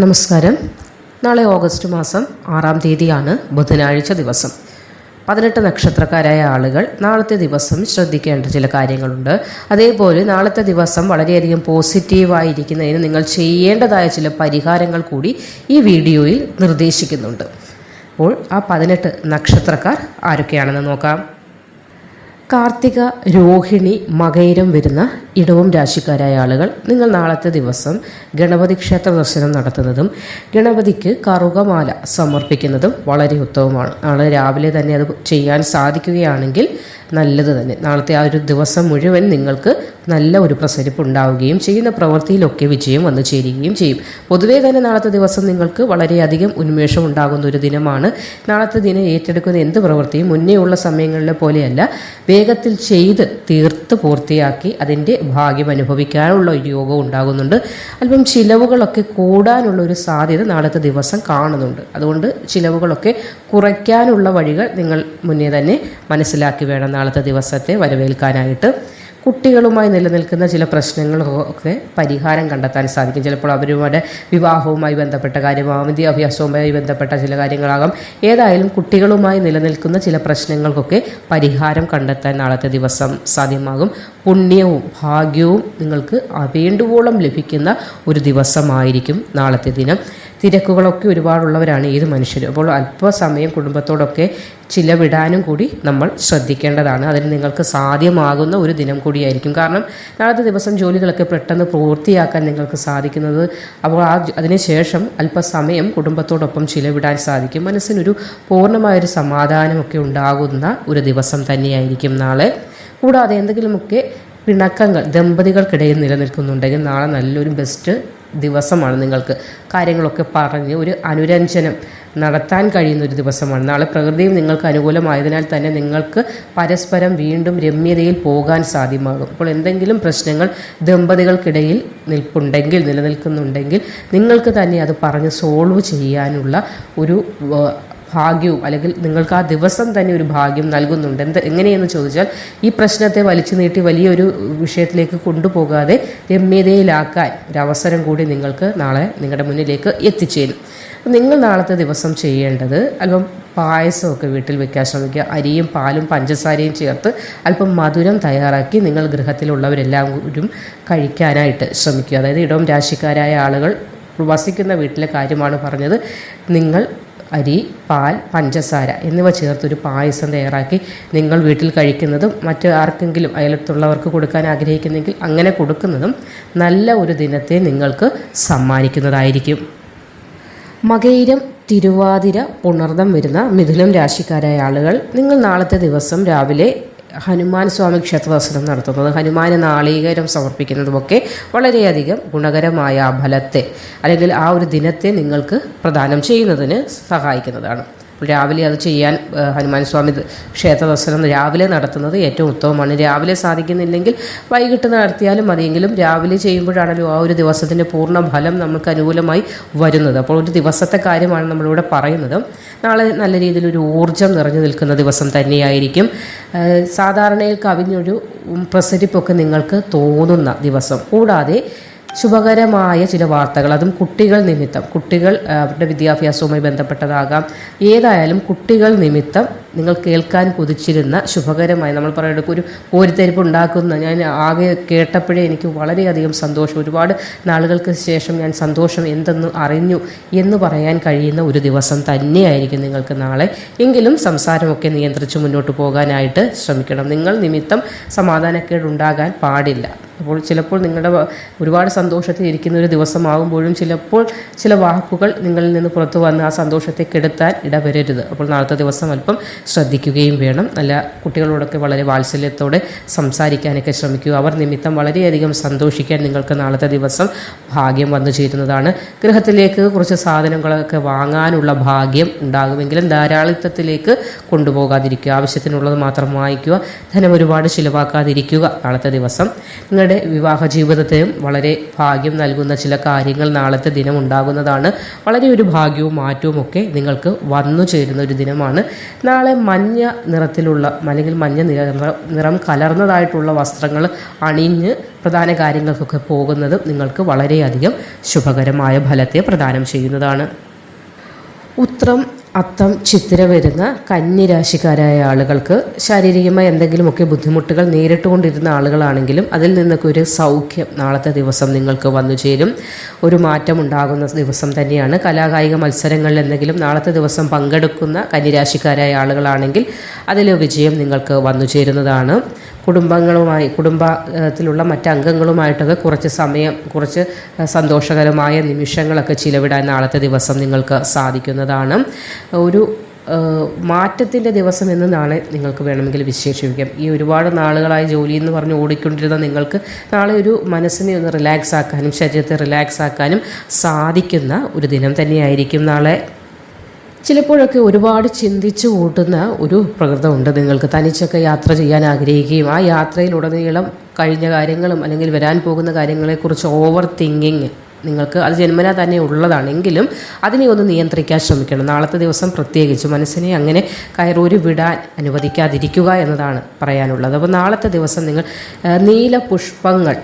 നമസ്കാരം. നാളെ ഓഗസ്റ്റ് മാസം 6-ാം തീയതിയാണ്, ബുധനാഴ്ച ദിവസം. 18 നക്ഷത്രക്കാരായ ആളുകൾ നാളത്തെ ദിവസം ശ്രദ്ധിക്കേണ്ട ചില കാര്യങ്ങളുണ്ട്. അതേപോലെ നാളത്തെ ദിവസം വളരെയധികം പോസിറ്റീവായിരിക്കുന്നതിന് നിങ്ങൾ ചെയ്യേണ്ടതായ ചില പരിഹാരങ്ങൾ കൂടി ഈ വീഡിയോയിൽ നിർദ്ദേശിക്കുന്നുണ്ട്. അപ്പോൾ ആ 18 നക്ഷത്രക്കാർ ആരൊക്കെയാണെന്ന് നോക്കാം. കാർത്തിക, രോഹിണി, മകയിരം വരുന്ന ഇടവം രാശിക്കാരായ ആളുകൾ, നിങ്ങൾ നാളത്തെ ദിവസം ഗണപതി ക്ഷേത്ര ദർശനം നടത്തുന്നതും ഗണപതിക്ക് കറുകമാല സമർപ്പിക്കുന്നതും വളരെ ഉത്തമമാണ്. നാളെ രാവിലെ തന്നെ അത് ചെയ്യാൻ സാധിക്കുകയാണെങ്കിൽ നല്ലത് തന്നെ. നാളത്തെ ആ ഒരു ദിവസം മുഴുവൻ നിങ്ങൾക്ക് നല്ല ഒരു പ്രസരിപ്പ് ഉണ്ടാവുകയും ചെയ്യുന്ന പ്രവൃത്തിയിലൊക്കെ വിജയം വന്നു ചേരുകയും ചെയ്യും. പൊതുവേ തന്നെ നാളത്തെ ദിവസം നിങ്ങൾക്ക് വളരെയധികം ഉന്മേഷം ഉണ്ടാകുന്ന ഒരു ദിനമാണ്. നാളത്തെ ദിനം ഏറ്റെടുക്കുന്ന എന്ത് പ്രവൃത്തിയും മുന്നേ ഉള്ള സമയങ്ങളിലെ പോലെയല്ല, വേഗത്തിൽ ചെയ്ത് തീർത്ത് പൂർത്തിയാക്കി അതിൻ്റെ ഭാഗ്യം അനുഭവിക്കാനുള്ള ഒരു യോഗം ഉണ്ടാകുന്നുണ്ട്. അല്പം ചിലവുകളൊക്കെ കൂടാനുള്ള ഒരു സാധ്യത നാളത്തെ ദിവസം കാണുന്നുണ്ട്. അതുകൊണ്ട് ചിലവുകളൊക്കെ കുറയ്ക്കാനുള്ള വഴികൾ നിങ്ങൾ മുന്നേ തന്നെ മനസ്സിലാക്കി വേണം നാളത്തെ ദിവസത്തെ വരവേൽക്കാനായിട്ട്. കുട്ടികളുമായി നിലനിൽക്കുന്ന ചില പ്രശ്നങ്ങളൊക്കെ പരിഹാരം കണ്ടെത്താൻ സാധിക്കും. ചിലപ്പോൾ അവരുടെ വിവാഹവുമായി ബന്ധപ്പെട്ട കാര്യമാകാം, വിദ്യാഭ്യാസവുമായി ബന്ധപ്പെട്ട ചില കാര്യങ്ങളാകാം. ഏതായാലും കുട്ടികളുമായി നിലനിൽക്കുന്ന ചില പ്രശ്നങ്ങൾക്കൊക്കെ പരിഹാരം കണ്ടെത്താൻ നാളത്തെ ദിവസം സാധ്യമാകും. പുണ്യവും ഭാഗ്യവും നിങ്ങൾക്ക് വേണ്ടുവോളം ലഭിക്കുന്ന ഒരു ദിവസമായിരിക്കും നാളത്തെ ദിനം. തിരക്കുകളൊക്കെ ഒരുപാടുള്ളവരാണ് ഏത് മനുഷ്യരും. അപ്പോൾ അല്പസമയം കുടുംബത്തോടൊക്കെ ചിലവിടാനും കൂടി നമ്മൾ ശ്രദ്ധിക്കേണ്ടതാണ്. അതിന് നിങ്ങൾക്ക് സാധ്യമാകുന്ന ഒരു ദിനം കൂടിയായിരിക്കും. കാരണം നാളത്തെ ദിവസം ജോലികളൊക്കെ പെട്ടെന്ന് പൂർത്തിയാക്കാൻ നിങ്ങൾക്ക് സാധിക്കുന്നത്. അപ്പോൾ അതിനുശേഷം അല്പസമയം കുടുംബത്തോടൊപ്പം ചിലവിടാൻ സാധിക്കും. മനസ്സിനൊരു പൂർണ്ണമായൊരു സമാധാനമൊക്കെ ഉണ്ടാകുന്ന ഒരു ദിവസം തന്നെയായിരിക്കും നാളെ. കൂടാതെ എന്തെങ്കിലുമൊക്കെ പിണക്കങ്ങൾ ദമ്പതികൾക്കിടയിൽ നിലനിൽക്കുന്നുണ്ടെങ്കിൽ നാളെ നല്ലൊരു ബെസ്റ്റ് ദിവസമാണ്. നിങ്ങൾക്ക് കാര്യങ്ങളൊക്കെ പറഞ്ഞ് ഒരു അനുരഞ്ജനം നടത്താൻ കഴിയുന്ന ഒരു ദിവസമാണ് നാളെ. പ്രകൃതിയും നിങ്ങൾക്ക് അനുകൂലമായതിനാൽ തന്നെ നിങ്ങൾക്ക് പരസ്പരം വീണ്ടും രമ്യതയിൽ പോകാൻ സാധ്യമാകും. അപ്പോൾ എന്തെങ്കിലും പ്രശ്നങ്ങൾ ദമ്പതികൾക്കിടയിൽ നിലനിൽക്കുന്നുണ്ടെങ്കിൽ നിങ്ങൾക്ക് തന്നെ അത് പറഞ്ഞ് സോൾവ് ചെയ്യാനുള്ള ഒരു ഭാഗ്യവും, അല്ലെങ്കിൽ നിങ്ങൾക്ക് ആ ദിവസം തന്നെ ഒരു ഭാഗ്യം നൽകുന്നുണ്ട്. എങ്ങനെയെന്ന് ചോദിച്ചാൽ, ഈ പ്രശ്നത്തെ വലിച്ചു നീട്ടി വലിയൊരു വിഷയത്തിലേക്ക് കൊണ്ടുപോകാതെ രമ്യതയിലാക്കാൻ ഒരവസരം കൂടി നിങ്ങൾക്ക് നാളെ നിങ്ങളുടെ മുന്നിലേക്ക് എത്തിച്ചേരും. നിങ്ങൾ നാളത്തെ ദിവസം ചെയ്യേണ്ടത് അല്പം പായസമൊക്കെ വീട്ടിൽ വെക്കാൻ ശ്രമിക്കുക. അരിയും പാലും പഞ്ചസാരയും ചേർത്ത് അല്പം മധുരം തയ്യാറാക്കി നിങ്ങൾ ഗൃഹത്തിലുള്ളവരെല്ലാവരും കഴിക്കാനായിട്ട് ശ്രമിക്കുക. അതായത് ഇടവം രാശിക്കാരായ ആളുകൾ വസിക്കുന്ന വീട്ടിലെ കാര്യമാണ് പറഞ്ഞത്. നിങ്ങൾ അരി, പാൽ, പഞ്ചസാര എന്നിവ ചേർത്തൊരു പായസം തയ്യാറാക്കി നിങ്ങൾ വീട്ടിൽ കഴിക്കുന്നതും മറ്റ് ആർക്കെങ്കിലും അയലത്തുള്ളവർക്ക് കൊടുക്കാൻ ആഗ്രഹിക്കുന്നെങ്കിൽ അങ്ങനെ കൊടുക്കുന്നതും നല്ല ഒരു ദിനത്തെ നിങ്ങൾക്ക് സമ്മാനിക്കുന്നതായിരിക്കും. മകയിരം, തിരുവാതിര, പുണർദം വരുന്ന മിഥുനം രാശിക്കാരായ ആളുകൾ, നിങ്ങൾ നാളത്തെ ദിവസം രാവിലെ ഹനുമാൻ സ്വാമി ക്ഷേത്ര ദർശനം നടത്തുന്നത്, ഹനുമാന് നാളികേരം സമർപ്പിക്കുന്നതുമൊക്കെ വളരെയധികം ഗുണകരമായ ഫലത്തെ അല്ലെങ്കിൽ ആ ഒരു ദിനത്തെ നിങ്ങൾക്ക് പ്രദാനം ചെയ്യുന്നതിന് സഹായിക്കുന്നതാണ്. രാവിലെ അത് ചെയ്യാൻ ഹനുമാൻ സ്വാമി ക്ഷേത്ര ദർശനം രാവിലെ നടത്തുന്നത് ഏറ്റവും ഉത്തമമാണ്. രാവിലെ സാധിക്കുന്നില്ലെങ്കിൽ വൈകിട്ട് നടത്തിയാലും മതിയെങ്കിലും രാവിലെ ചെയ്യുമ്പോഴാണല്ലോ ആ ഒരു ദിവസത്തിൻ്റെ പൂർണ്ണ ഫലം നമുക്ക് അനുകൂലമായി വരുന്നത്. അപ്പോൾ ഒരു ദിവസത്തെ കാര്യമാണ് നമ്മളിവിടെ പറയുന്നത്. നാളെ നല്ല രീതിയിലൊരു ഊർജ്ജം നിറഞ്ഞു നിൽക്കുന്ന ദിവസം തന്നെയായിരിക്കും. സാധാരണയിൽ കവിഞ്ഞൊരു പ്രസരിപ്പൊക്കെ നിങ്ങൾക്ക് തോന്നുന്ന ദിവസം. കൂടാതെ ശുഭകരമായ ചില വാർത്തകൾ, അതും കുട്ടികൾ നിമിത്തം, കുട്ടികൾ അവരുടെ വിദ്യാഭ്യാസവുമായി ബന്ധപ്പെട്ടതാകാം, ഏതായാലും കുട്ടികൾ നിമിത്തം നിങ്ങൾ കേൾക്കാൻ കൊതിച്ചിരുന്ന ശുഭകരമായി, നമ്മൾ പറയുന്നത് ഒരു കോരിത്തരിപ്പ് ഉണ്ടാക്കുന്ന, ഞാൻ ആകെ കേട്ടപ്പോഴേ എനിക്ക് വളരെയധികം സന്തോഷം, ഒരുപാട് നാളുകൾക്ക് ശേഷം ഞാൻ സന്തോഷം എന്തെന്ന് അറിഞ്ഞു എന്ന് പറയാൻ കഴിയുന്ന ഒരു ദിവസം തന്നെയായിരിക്കും നിങ്ങൾക്ക് നാളെ. എങ്കിലും സംസാരമൊക്കെ നിയന്ത്രിച്ച് മുന്നോട്ട് പോകാനായിട്ട് ശ്രമിക്കണം. നിങ്ങൾ നിമിത്തം സമാധാനക്കേടുണ്ടാകാൻ പാടില്ല. അപ്പോൾ ചിലപ്പോൾ നിങ്ങളുടെ ഒരുപാട് സന്തോഷത്തിൽ ഇരിക്കുന്ന ഒരു ദിവസമാകുമ്പോഴും ചിലപ്പോൾ ചില വാക്കുകൾ നിങ്ങളിൽ നിന്ന് പുറത്തു വന്ന് ആ സന്തോഷത്തെ കെടുത്താൻ ഇടവരരുത്. അപ്പോൾ നാളത്തെ ദിവസം അല്പം ശ്രദ്ധിക്കുകയും വേണം. നല്ല കുട്ടികളോടൊക്കെ വളരെ വാത്സല്യത്തോടെ സംസാരിക്കാനൊക്കെ ശ്രമിക്കുക. അവർ നിമിത്തം വളരെയധികം സന്തോഷിക്കാൻ നിങ്ങൾക്ക് നാളത്തെ ദിവസം ഭാഗ്യം വന്നു ചേരുന്നതാണ്. ഗൃഹത്തിലേക്ക് കുറച്ച് സാധനങ്ങളൊക്കെ വാങ്ങാനുള്ള ഭാഗ്യം ഉണ്ടാകുമെങ്കിലും ധാരാളിത്തത്തിലേക്ക് കൊണ്ടുപോകാതിരിക്കുക. ആവശ്യത്തിനുള്ളത് മാത്രം വാങ്ങിക്കുക. ധനം ഒരുപാട് ചിലവാക്കാതിരിക്കുക നാളത്തെ ദിവസം. നിങ്ങളുടെ വിവാഹ ജീവിതത്തെയും വളരെ ഭാഗ്യം നൽകുന്ന ചില കാര്യങ്ങൾ നാളത്തെ ദിനം ഉണ്ടാകുന്നതാണ്. വളരെ ഒരു ഭാഗ്യവും മാറ്റവും ഒക്കെ നിങ്ങൾക്ക് വന്നു ചേരുന്ന ഒരു ദിനമാണ് നാളെ. നാളെ മഞ്ഞ നിറത്തിലുള്ള അല്ലെങ്കിൽ മഞ്ഞ നിറം കലർന്നതായിട്ടുള്ള വസ്ത്രങ്ങൾ അണിഞ്ഞ് പ്രധാന കാര്യങ്ങൾക്കൊക്കെ പോകുന്നതും നിങ്ങൾക്ക് വളരെയധികം ശുഭകരമായ ഫലത്തെ പ്രദാനം ചെയ്യുന്നതാണ്. ഉത്രം, അത്തം, ചിത്തിര വരുന്ന കന്നിരാശിക്കാരായ ആളുകൾക്ക് ശാരീരികമായ എന്തെങ്കിലുമൊക്കെ ബുദ്ധിമുട്ടുകൾ നേരിട്ടുകൊണ്ടിരുന്ന ആളുകളാണെങ്കിലും അതിൽ നിന്നൊക്കെ ഒരു സൗഖ്യം നാളത്തെ ദിവസം നിങ്ങൾക്ക് വന്നു ചേരും. ഒരു മാറ്റം ഉണ്ടാകുന്ന ദിവസം തന്നെയാണ്. കലാകായിക മത്സരങ്ങളിൽ എന്തെങ്കിലും നാളത്തെ ദിവസം പങ്കെടുക്കുന്ന കന്നിരാശിക്കാരായ ആളുകളാണെങ്കിൽ അതിൽ വിജയം നിങ്ങൾക്ക് വന്നു ചേരുന്നതാണ്. കുടുംബത്തിലുള്ള മറ്റംഗങ്ങളുമായിട്ടൊക്കെ കുറച്ച് സന്തോഷകരമായ നിമിഷങ്ങളൊക്കെ ചിലവിടാൻ നാളത്തെ ദിവസം നിങ്ങൾക്ക് സാധിക്കുന്നതാണ്. ഒരു മാറ്റത്തിൻ്റെ ദിവസം എന്ന് നാളെ നിങ്ങൾക്ക് വേണമെങ്കിൽ വിശേഷിപ്പിക്കാം. ഈ ഒരുപാട് നാളുകളായി ജോലി എന്ന് പറഞ്ഞ് ഓടിക്കൊണ്ടിരുന്ന നിങ്ങൾക്ക് നാളെ ഒരു മനസ്സിനെ ഒന്ന് റിലാക്സ് ആക്കാനും ശരീരത്തെ റിലാക്സ് ആക്കാനും സാധിക്കുന്ന ഒരു ദിനം തന്നെയായിരിക്കും നാളെ. ചിലപ്പോഴൊക്കെ ഒരുപാട് ചിന്തിച്ചു കൂട്ടുന്ന ഒരു പ്രകൃതമുണ്ട് നിങ്ങൾക്ക്. തനിച്ചൊക്കെ യാത്ര ചെയ്യാൻ ആഗ്രഹിക്കുകയും ആ യാത്രയിലുടനീളം കഴിഞ്ഞ കാര്യങ്ങളും അല്ലെങ്കിൽ വരാൻ പോകുന്ന കാര്യങ്ങളെക്കുറിച്ച് ഓവർ തിങ്കിങ് നിങ്ങൾക്ക് അത് ജന്മനാ തന്നെ ഉള്ളതാണെങ്കിലും അതിനെ ഒന്ന് നിയന്ത്രിക്കാൻ ശ്രമിക്കണം. നാളത്തെ ദിവസം പ്രത്യേകിച്ച് മനസ്സിനെ അങ്ങനെ കയറൂരി വിടാൻ അനുവദിക്കാതിരിക്കുക എന്നതാണ് പറയാനുള്ളത്. അപ്പോൾ നാളത്തെ ദിവസം നിങ്ങൾ നീല പുഷ്പങ്ങൾ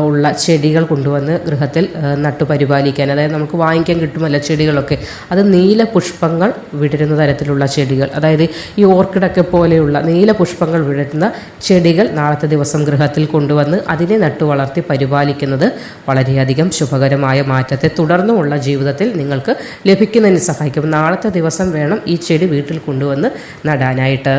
ഉള്ള ചെടികൾ കൊണ്ടുവന്ന് ഗൃഹത്തിൽ നട്ടുപരിപാലിക്കാൻ, അതായത് നമുക്ക് വാങ്ങിക്കാൻ കിട്ടുമല്ല ചെടികളൊക്കെ, അത് നീല പുഷ്പങ്ങൾ വിടരുന്ന തരത്തിലുള്ള ചെടികൾ, അതായത് ഈ ഓർക്കിഡൊക്കെ പോലെയുള്ള നീല പുഷ്പങ്ങൾ വിടരുന്ന ചെടികൾ നാളത്തെ ദിവസം ഗൃഹത്തിൽ കൊണ്ടുവന്ന് അതിനെ നട്ടു വളർത്തി പരിപാലിക്കുന്നത് വളരെയധികം ശുഭകരമായ മാറ്റത്തെ തുടർന്നുമുള്ള ജീവിതത്തിൽ നിങ്ങൾക്ക് ലഭിക്കുന്നതിന് സഹായിക്കും. നാളത്തെ ദിവസം വേണം ഈ ചെടി വീട്ടിൽ കൊണ്ടുവന്ന് നടാനായിട്ട്.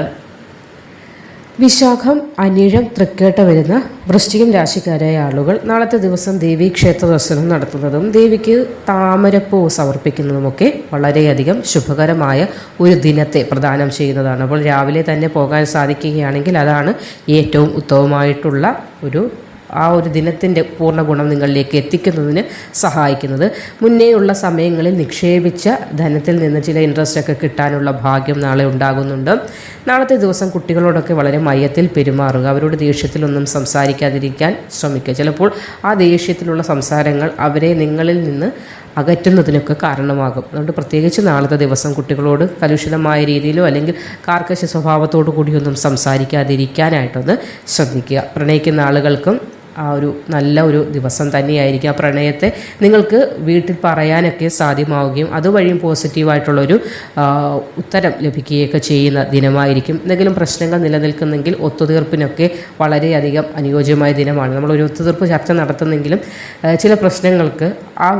വിശാഖം, അനിഴം, തൃക്കേട്ട വരുന്ന വൃശ്ചികം രാശിക്കാരായ ആളുകൾ നാളത്തെ ദിവസം ദേവീക്ഷേത്ര ദർശനം നടത്തുന്നതും ദേവിക്ക് താമരപ്പൂ സമർപ്പിക്കുന്നതുമൊക്കെ വളരെയധികം ശുഭകരമായ ഒരു ദിനത്തെ പ്രദാനം ചെയ്യുന്നതാണ്. അപ്പോൾ രാവിലെ തന്നെ പോകാൻ സാധിക്കുകയാണെങ്കിൽ അതാണ് ഏറ്റവും ഉത്തമമായിട്ടുള്ള ആ ഒരു ദിനത്തിൻ്റെ പൂർണ്ണ ഗുണം നിങ്ങളിലേക്ക് എത്തിക്കുന്നതിന് സഹായിക്കുന്നത്. മുന്നേയുള്ള സമയങ്ങളിൽ നിക്ഷേപിച്ച ധനത്തിൽ നിന്ന് ചില ഇൻട്രസ്റ്റൊക്കെ കിട്ടാനുള്ള ഭാഗ്യം നാളെ ഉണ്ടാകുന്നുണ്ട്. നാളത്തെ ദിവസം കുട്ടികളോടൊക്കെ വളരെ മയത്തിൽ പെരുമാറുക, അവരോട് ദേഷ്യത്തിലൊന്നും സംസാരിക്കാതിരിക്കാൻ ശ്രമിക്കുക. ചിലപ്പോൾ ആ ദേഷ്യത്തിലുള്ള സംസാരങ്ങൾ അവരെ നിങ്ങളിൽ നിന്ന് അകറ്റുന്നതിനൊക്കെ കാരണമാകും. അതുകൊണ്ട് പ്രത്യേകിച്ച് നാളത്തെ ദിവസം കുട്ടികളോട് കലുഷിതമായ രീതിയിലോ അല്ലെങ്കിൽ കാർക്കശ സ്വഭാവത്തോടു കൂടിയൊന്നും സംസാരിക്കാതിരിക്കാനായിട്ടൊന്ന് ശ്രദ്ധിക്കുക. പ്രണയിക്കുന്ന ആളുകൾക്കും ആ ഒരു നല്ല ഒരു ദിവസം തന്നെയായിരിക്കും. ആ പ്രണയത്തെ നിങ്ങൾക്ക് വീട്ടിൽ പറയാനൊക്കെ സാധ്യമാവുകയും അതുവഴിയും പോസിറ്റീവായിട്ടുള്ളൊരു ഉത്തരം ലഭിക്കുകയൊക്കെ ചെയ്യുന്ന ദിനമായിരിക്കും. എന്തെങ്കിലും പ്രശ്നങ്ങൾ നിലനിൽക്കുന്നെങ്കിൽ ഒത്തുതീർപ്പിനൊക്കെ വളരെയധികം അനുയോജ്യമായ ദിനമാണ്. നമ്മളൊരു ഒത്തുതീർപ്പ് ചർച്ച നടത്തുന്നെങ്കിലും ചില പ്രശ്നങ്ങൾക്ക് ആ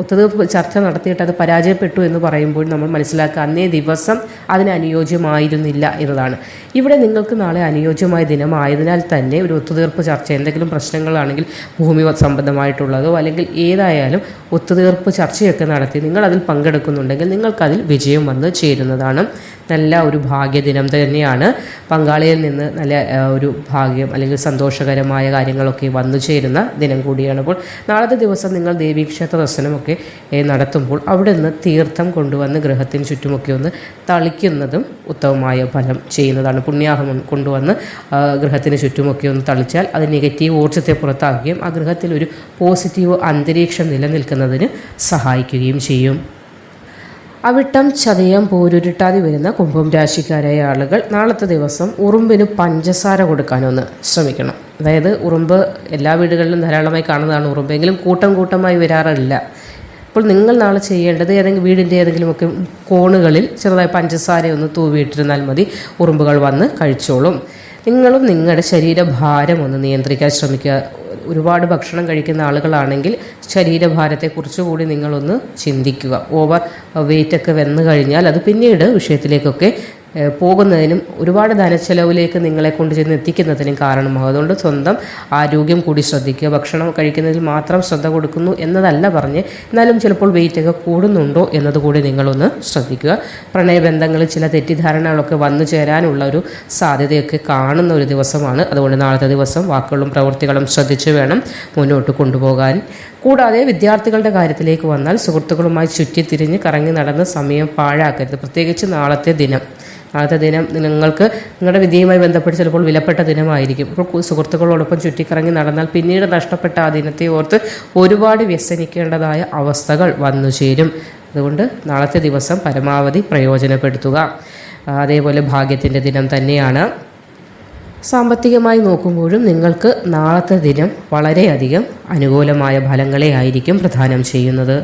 ഒത്തുതീർപ്പ് ചർച്ച നടത്തിയിട്ട് അത് പരാജയപ്പെട്ടു എന്ന് പറയുമ്പോൾ നമ്മൾ മനസ്സിലാക്കുക അന്നേ ദിവസം അതിന് അനുയോജ്യമായിരുന്നില്ല എന്നതാണ്. ഇവിടെ നിങ്ങൾക്ക് നാളെ അനുയോജ്യമായ ദിനമായതിനാൽ തന്നെ ഒരു ഒത്തുതീർപ്പ് ചർച്ച, എന്തെങ്കിലും പ്രശ്നങ്ങളാണെങ്കിൽ ഭൂമി സംബന്ധമായിട്ടുള്ളതോ അല്ലെങ്കിൽ ഏതായാലും ഒത്തുതീർപ്പ് ചർച്ചയൊക്കെ നടത്തി നിങ്ങളതിൽ പങ്കെടുക്കുന്നുണ്ടെങ്കിൽ നിങ്ങൾക്കതിൽ വിജയം വന്ന് ചേരുന്നതാണ്. നല്ല ഒരു ഭാഗ്യദിനം തന്നെയാണ്. പങ്കാളിയിൽ നിന്ന് നല്ല ഒരു ഭാഗ്യം അല്ലെങ്കിൽ സന്തോഷകരമായ കാര്യങ്ങളൊക്കെ വന്നു ചേരുന്ന ദിനം കൂടിയാണ്. അപ്പോൾ നാളത്തെ ദിവസം നിങ്ങൾ ദേവീക്ഷേത്ര ദർശനമൊക്കെ നടത്തുമ്പോൾ അവിടെ നിന്ന് തീർത്ഥം കൊണ്ടുവന്ന് ഗൃഹത്തിന് ചുറ്റുമൊക്കെ ഒന്ന് തളിക്കുന്നതും ഉത്തമമായ ഫലം ചെയ്യുന്നതാണ്. പുണ്യാഹം കൊണ്ടുവന്ന് ഗൃഹത്തിന് ചുറ്റുമൊക്കെ ഒന്ന് തളിച്ചാൽ അത് നെഗറ്റീവ് ഊർജ്ജത്തെ പുറത്താക്കുകയും ആ ഗൃഹത്തിൽ ഒരു പോസിറ്റീവ് അന്തരീക്ഷം നിലനിൽക്കുന്നതിന് സഹായിക്കുകയും ചെയ്യും. അവിട്ടം, ചതയം, പോരുരുട്ടാതി വരുന്ന കുംഭം രാശിക്കാരായ ആളുകൾ നാളത്തെ ദിവസം ഉറുമ്പിന് പഞ്ചസാര കൊടുക്കാനൊന്ന് ശ്രമിക്കണം. അതായത് ഉറുമ്പ് എല്ലാ വീടുകളിലും ധാരാളമായി കാണുന്നതാണ് ഉറുമ്പെങ്കിലും കൂട്ടമായി വരാറില്ല. അപ്പോൾ നിങ്ങൾ നാളെ ചെയ്യേണ്ടത് വീടിൻ്റെ ഏതെങ്കിലുമൊക്കെ കോണുകളിൽ ചെറുതായി പഞ്ചസാരയൊന്ന് തൂവിയിട്ടിരുന്നാൽ മതി, ഉറുമ്പുകൾ വന്ന് കഴിച്ചോളും. നിങ്ങളും നിങ്ങളുടെ ശരീരഭാരം ഒന്ന് നിയന്ത്രിക്കാൻ ശ്രമിക്കുക. ഒരുപാട് ഭക്ഷണം കഴിക്കുന്ന ആളുകളാണെങ്കിൽ ശരീരഭാരത്തെക്കുറിച്ച് കൂടി നിങ്ങളൊന്ന് ചിന്തിക്കുക. ഓവർ വെയിറ്റൊക്കെ വന്നു കഴിഞ്ഞാൽ അത് പിന്നീട് വിഷയത്തിലേക്കൊക്കെ പോകുന്നതിനും ഒരുപാട് ധനച്ചെലവിലേക്ക് നിങ്ങളെ കൊണ്ട് ചെന്ന് എത്തിക്കുന്നതിനും കാരണമാകും. അതുകൊണ്ട് സ്വന്തം ആരോഗ്യം കൂടി ശ്രദ്ധിക്കുക. ഭക്ഷണം കഴിക്കുന്നതിൽ മാത്രം ശ്രദ്ധ കൊടുക്കുന്നു എന്നതല്ല പറഞ്ഞ്, എന്നാലും ചിലപ്പോൾ വെയിറ്റൊക്കെ കൂടുന്നുണ്ടോ എന്നതുകൂടി നിങ്ങളൊന്ന് ശ്രദ്ധിക്കുക. പ്രണയബന്ധങ്ങളിൽ ചില തെറ്റിദ്ധാരണകളൊക്കെ വന്നു ചേരാനുള്ള ഒരു സാധ്യതയൊക്കെ കാണുന്ന ഒരു ദിവസമാണ്. അതുകൊണ്ട് നാളത്തെ ദിവസം വാക്കുകളും പ്രവൃത്തികളും ശ്രദ്ധിച്ച് വേണം മുന്നോട്ട് കൊണ്ടുപോകാൻ. കൂടാതെ വിദ്യാർത്ഥികളുടെ കാര്യത്തിലേക്ക് വന്നാൽ സുഹൃത്തുക്കളുമായി ചുറ്റിത്തിരിഞ്ഞ് കറങ്ങി നടന്ന് സമയം പാഴാക്കരുത്. പ്രത്യേകിച്ച് നാളത്തെ ദിനം നിങ്ങൾക്ക് നിങ്ങളുടെ വിദ്യയുമായി ബന്ധപ്പെട്ട് ചിലപ്പോൾ വിലപ്പെട്ട ദിനമായിരിക്കും. അപ്പോൾ സുഹൃത്തുക്കളോടൊപ്പം ചുറ്റിക്കറങ്ങി നടന്നാൽ പിന്നീട് നഷ്ടപ്പെട്ട ആ ദിനത്തെ ഓർത്ത് ഒരുപാട് വ്യസനിക്കേണ്ടതായ അവസ്ഥകൾ വന്നു ചേരും. അതുകൊണ്ട് നാളത്തെ ദിവസം പരമാവധി പ്രയോജനപ്പെടുത്തുക. അതേപോലെ ഭാഗ്യത്തിൻ്റെ ദിനം തന്നെയാണ്. സാമ്പത്തികമായി നോക്കുമ്പോഴും നിങ്ങൾക്ക് നാളത്തെ ദിനം വളരെയധികം അനുകൂലമായ ഫലങ്ങളെ ആയിരിക്കും പ്രദാനം ചെയ്യുന്നത്.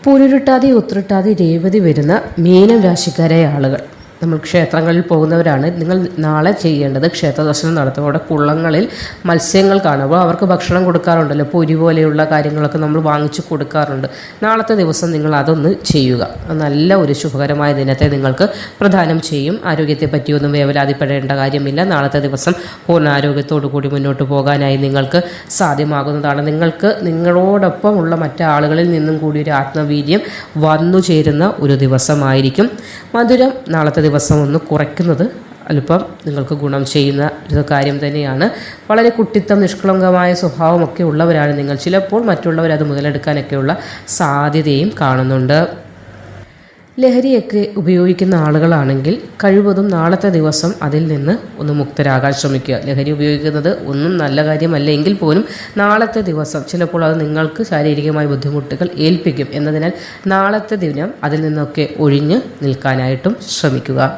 പൂരുരുട്ടാതി ഉത്രട്ടാതി രേവതി വരുന്ന മീനം രാശിക്കാരായ ആളുകൾ, നമ്മൾ ക്ഷേത്രങ്ങളിൽ പോകുന്നവരാണ്. നിങ്ങൾ നാളെ ചെയ്യേണ്ടത് ക്ഷേത്ര ദർശനം നടത്തുമ്പോൾ അവിടെ കുളങ്ങളിൽ മത്സ്യങ്ങൾ കാണുമ്പോൾ അവർക്ക് ഭക്ഷണം കൊടുക്കാറുണ്ടല്ലോ, പൊരി പോലെയുള്ള കാര്യങ്ങളൊക്കെ നമ്മൾ വാങ്ങിച്ചു കൊടുക്കാറുണ്ട്. നാളത്തെ ദിവസം നിങ്ങൾ അതൊന്ന് ചെയ്യുക. നല്ല ഒരു ശുഭകരമായ ദിനത്തെ നിങ്ങൾക്ക് പ്രദാനം ചെയ്യും. ആരോഗ്യത്തെ പറ്റിയൊന്നും വേവലാതിപ്പെടേണ്ട കാര്യമില്ല. നാളത്തെ ദിവസം പൂർണ്ണ ആരോഗ്യത്തോടു കൂടി മുന്നോട്ട് പോകാനായി നിങ്ങൾക്ക് സാധ്യമാകുന്നതാണ്. നിങ്ങൾക്ക് നിങ്ങളോടൊപ്പം ഉള്ള മറ്റാളുകളിൽ നിന്നും കൂടി ഒരു ആത്മവീര്യം വന്നു ചേരുന്ന ഒരു ദിവസമായിരിക്കും. മധുരം നാളത്തെ ദിവസം ഒന്ന് കുറയ്ക്കുന്നത് അല്പം നിങ്ങൾക്ക് ഗുണം ചെയ്യുന്ന ഒരു കാര്യം തന്നെയാണ്. വളരെ കുട്ടിത്തം, നിഷ്കളങ്കമായ സ്വഭാവമൊക്കെ ഉള്ളവരാണ് നിങ്ങൾ. ചിലപ്പോൾ മറ്റുള്ളവരത് മുതലെടുക്കാനൊക്കെയുള്ള സാധ്യതയും കാണുന്നുണ്ട്. ലഹരിയൊക്കെ ഉപയോഗിക്കുന്ന ആളുകളാണെങ്കിൽ കഴിവതും നാളത്തെ ദിവസം അതിൽ നിന്ന് ഒന്ന് മുക്തരാകാൻ ശ്രമിക്കുക. ലഹരി ഉപയോഗിക്കുന്നത് ഒന്നും നല്ല കാര്യമല്ല എങ്കിൽ പോലും നാളത്തെ ദിവസം ചിലപ്പോൾ അത് നിങ്ങൾക്ക് ശാരീരികമായ ബുദ്ധിമുട്ടുകൾ ഏൽപ്പിക്കും എന്നതിനാൽ നാളത്തെ ദിനം അതിൽ നിന്നൊക്കെ ഒഴിഞ്ഞ് നിൽക്കാനായിട്ടും ശ്രമിക്കുക.